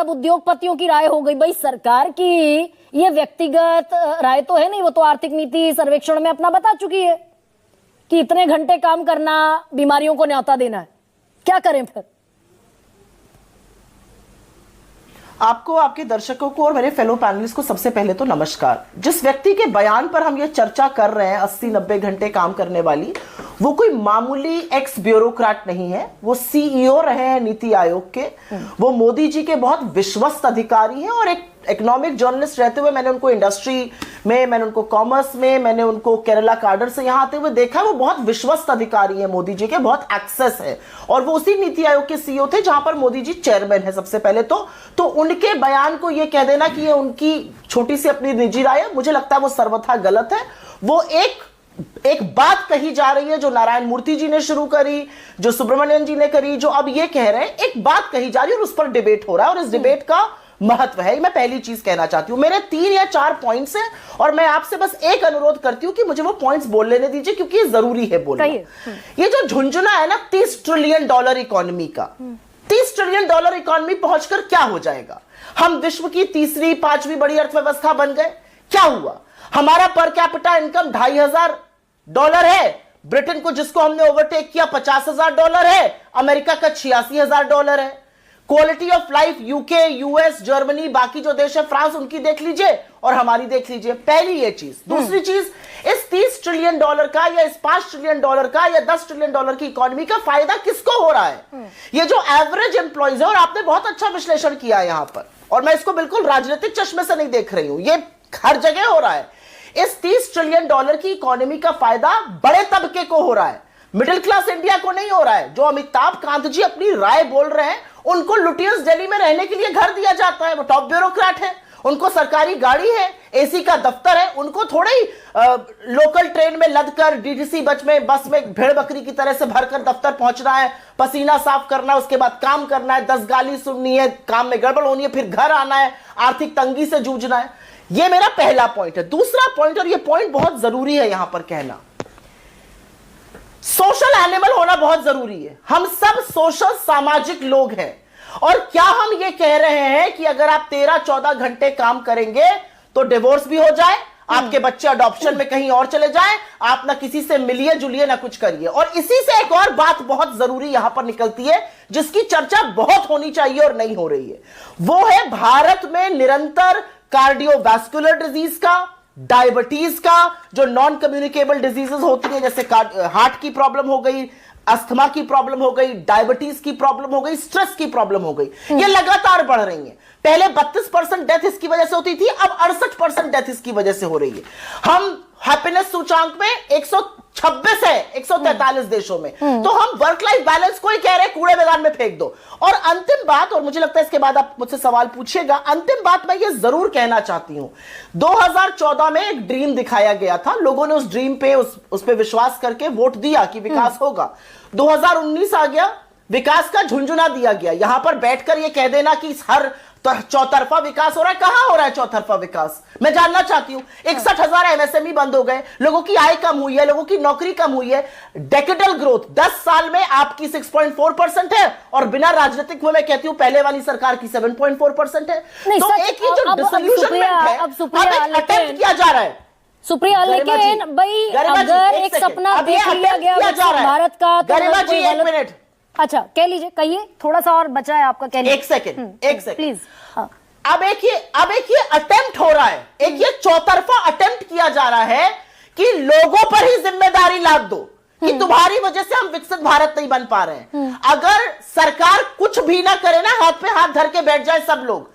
सब उद्योगपतियों की राय हो गई। भाई सरकार की ये व्यक्तिगत राय तो है नहीं, वो तो आर्थिक नीति सर्वेक्षण में अपना बता चुकी है कि इतने घंटे काम करना बीमारियों को न्योता देना है। क्या करें फिर? आपको, आपके दर्शकों को और मेरे फेलो पैनलिस्ट को सबसे पहले तो नमस्कार। जिस व्यक्ति के बयान पर हम ये चर्चा कर रहे हैं 80-90 घंटे काम करने वाली, वो कोई मामूली एक्स ब्यूरोक्रेट नहीं है। वो सीईओ रहे हैं नीति आयोग के, वो मोदी जी के बहुत विश्वस्त अधिकारी हैं और एक इकोनॉमिक जर्नलिस्ट रहते हुए मैंने उनको इंडस्ट्री में, मैंने उनको कॉमर्स में, मैंने उनको केरला काडर से यहां आते हुए देखा। वो बहुत विश्वस्त अधिकारी हैं मोदी जी के, बहुत एक्सेस है और वो उसी नीति आयोग के सीईओ थे जहां पर मोदी जी चेयरमैन है सबसे पहले तो उनके बयान को ये कह देना कि ये उनकी छोटी सी अपनी निजी राय है, मुझे लगता है वो सर्वथा गलत है। वो एक बात कही जा रही है जो नारायण मूर्ति जी ने शुरू करी, जो सुब्रमण्यम जी ने करी, जो अब ये कह रहे हैं, एक बात कही जा रही है और उस पर डिबेट हो रहा है और इस डिबेट का महत्व है। मैं पहली चीज कहना चाहती हूं, मेरे 3 या 4 पॉइंट्स हैं और मैं आपसे बस एक अनुरोध करती हूं कि मुझे वो पॉइंट्स बोल लेने दीजिए क्योंकि ये जरूरी है बोलना। ये जो झुंझुना है ना $30 ट्रिलियन इकोनॉमी का, $30 ट्रिलियन इकोनॉमी पहुंचकर क्या हो जाएगा? हम विश्व की तीसरी 5वीं बड़ी अर्थव्यवस्था बन गए। क्या हुआ? हमारा पर कैपिटा इनकम $2,500 है। ब्रिटेन को, जिसको हमने ओवरटेक किया, $50,000 है। अमेरिका का $86,000 है। Quality of life UK, US, Germany, बाकी जो देश है, फ्रांस, उनकी देख लीजिए और हमारी देख लीजिए। पहली ये चीज। दूसरी चीज, इस $30 ट्रिलियन का या इस $5 ट्रिलियन का या $10 ट्रिलियन की इकोनॉमी का फायदा किसको हो रहा है? ये जो एवरेज एम्प्लॉइज है, और आपने बहुत अच्छा विश्लेषण किया यहां पर, और मैं इसको बिल्कुल राजनीतिक चश्मे से नहीं देख रही हूं, ये हर जगह हो रहा है। इस $30 ट्रिलियन की इकोनॉमी का फायदा बड़े तबके को हो रहा है, मिडिल क्लास इंडिया को नहीं हो रहा है। जो अमिताभ कांत जी अपनी राय बोल रहे हैं, उनको लुटियंस दिल्ली में रहने के लिए घर दिया जाता है, वो टॉप ब्यूरोक्रेट है, उनको सरकारी गाड़ी है, एसी का दफ्तर है, उनको थोड़े ही लोकल ट्रेन में लदकर डीटीसी बस में भेड़ बकरी की तरह से भरकर दफ्तर पहुंचना है, पसीना साफ करना है, उसके बाद काम करना है, 10 गाली सुननी है, काम में गड़बड़ होनी है, फिर घर आना है, आर्थिक तंगी से जूझना है। यह मेरा पहला पॉइंट है। दूसरा पॉइंट, और यह पॉइंट बहुत जरूरी है यहां पर कहना, सोशल एनिमल होना बहुत जरूरी है। हम सब सोशल, सामाजिक लोग हैं। और क्या हम ये कह रहे हैं कि अगर आप 13-14 घंटे काम करेंगे तो डिवोर्स भी हो जाए, आपके बच्चे अडॉप्शन में कहीं और चले जाएं, आप ना किसी से मिलिए जुलिए ना कुछ करिए? और इसी से एक और बात बहुत जरूरी यहां पर निकलती है, जिसकी चर्चा बहुत होनी चाहिए और नहीं हो रही है। वो है भारत में निरंतर कार्डियोवैस्कुलर डिजीज का, डायबिटीज का, जो नॉन कम्युनिकेबल डिजीजेस होती है, जैसे हार्ट की प्रॉब्लम हो गई, अस्थमा की प्रॉब्लम हो गई, डायबिटीज की प्रॉब्लम हो गई, स्ट्रेस की प्रॉब्लम हो गई, ये लगातार बढ़ रही है। पहले 32% डेथ इसकी वजह से होती थी, अब 68% डेथ इसकी वजह से हो रही है। हम हैप्पीनेस सूचांक में 126 है 143 देशों में। तो हम वर्क लाइफ बैलेंस को ही कह रहे हैं कूड़े मैदान में फेंक दो। और अंतिम बात, और मुझे लगता है इसके बाद आप मुझसे सवाल पूछिएगा, अंतिम बात मैं ये जरूर कहना चाहती हूं, 2014 में एक ड्रीम दिखाया गया था, लोगों ने उस ड्रीम पे, उस पे विश्वास करके वोट दिया कि विकास होगा। 2019 आ गया, विकास का झुंझुना दिया गया। यहां पर बैठकर यह कह देना कि हर चौतरफा विकास हो रहा है, कहां हो रहा है चौतरफा विकास? मैं जानना चाहती हूं। 61,000 एमएसएमई बंद हो गए, लोगों की आय कम हुई है, लोगों की नौकरी कम हुई है। डेकेडल ग्रोथ 10 साल में आपकी 6.4% है, और बिना राजनीतिक में मैं कहती हूं पहले वाली सरकार की 7.4% है। तो एक ही जो डिसोल्यूशनमेंट है, अब अटेम्प्ट किया जा रहा है। सुप्रिया, लेकिन भाई अगर एक सपना देख लिया गया भारत का, गरिमा जी एक मिनट, अच्छा कह लीजिए, कहिए, थोड़ा सा और बचा है आपका, कह लीजिए। एक सेकंड प्लीज। अब एक ये अटेम्प्ट हो रहा है, एक ये चौतरफा अटेम्प्ट किया जा रहा है कि लोगों पर ही जिम्मेदारी लाद दो कि तुम्हारी वजह से हम विकसित भारत नहीं बन पा रहे हैं। अगर सरकार कुछ भी ना करे ना, हाथ पे हाथ धर के बैठ जाए सब लोग,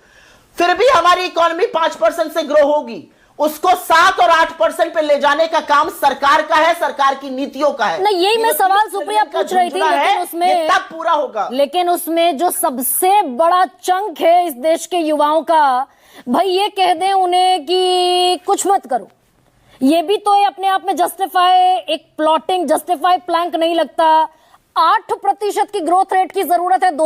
फिर भी हमारी इकोनॉमी 5% से ग्रो होगी। उसको 7 और 8% पे ले जाने का काम सरकार का है, सरकार की नीतियों का है। नहीं, यही मैं सवाल सुप्रिया पूछ रही थी, लेकिन उसमें तब पूरा होगा। लेकिन उसमें जो सबसे बड़ा चंक है इस देश के युवाओं का, भाई ये कह दें उन्हें कि कुछ मत करो, ये भी तो अपने आप में जस्टिफाई, एक प्लॉटिंग जस्टिफाई प्लैंक नहीं लगता। 8% की ग्रोथ रेट की जरूरत है